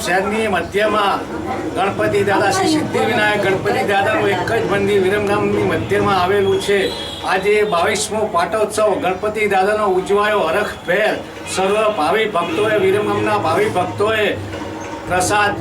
શહેરની મધ્યમાં ગણપતિ દાદા શ્રી સિદ્ધિવિનાયક ગણપતિ દાદાનું એક જ મંદિર વિરમગામની મધ્યમાં આવેલું છે। આજે 22મો પાટોત્સવ ગણપતિ દાદાનો ઉજવાયો હરખભેર। સર્વ ભાવિ ભક્તોએ વિરમગામના ભાવિ ભક્તોએ પ્રસાદ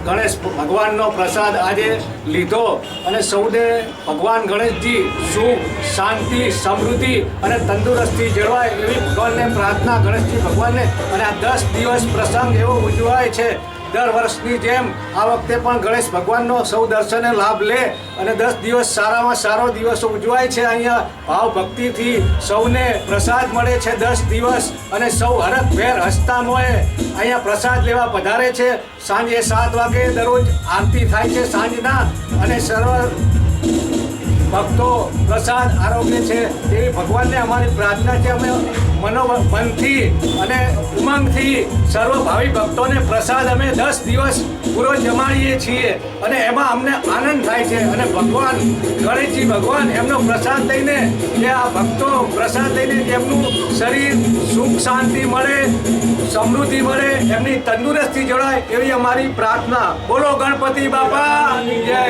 ગણેશ ભગવાનનો પ્રસાદ આજે લીધો અને સૌને ભગવાન ગણેશજી સુખ શાંતિ સમૃદ્ધિ અને તંદુરસ્તી જળવાય એવી ભગવાનને પ્રાર્થના ગણેશજી ભગવાનને। અને આ 10 દિવસ પ્રસંગ એવો ઉજવાય છે દર વર્ષની જેમ આ વખતે પણ ગણેશ ભગવાનનો સૌ દર્શને લાભ લે અને 10 દિવસ સારામાં સારો દિવસો ઉજવાય છે। અહીંયા ભાવ ભક્તિથી સૌને પ્રસાદ મળે છે 10 દિવસ અને સૌ હરખભેર હસતા મોએ અહીંયા પ્રસાદ લેવા પધારે છે। સાંજે 7 વાગે દરરોજ આરતી થાય છે સાંજના અને સર્વ ભક્તો પ્રસાદ આરોગ્ય છે એવી ભગવાનને અમારી પ્રાર્થના છે। અમે મનોમનથી અને ઉમંગથી સર્વ ભાવિ ભક્તોને પ્રસાદ અમે 10 દિવસ પૂરો જમાડીએ છીએ અને એમાં અમને આનંદ થાય છે અને ભગવાન ગણેશજી ભગવાન એમનો પ્રસાદ લઈને જે આ ભક્તો પ્રસાદ લઈને એમનું શરીર સુખ શાંતિ મળે સમૃદ્ધિ મળે એમની તંદુરસ્તી જળવાય એવી અમારી પ્રાર્થના। બોલો ગણપતિ બાપાની જય।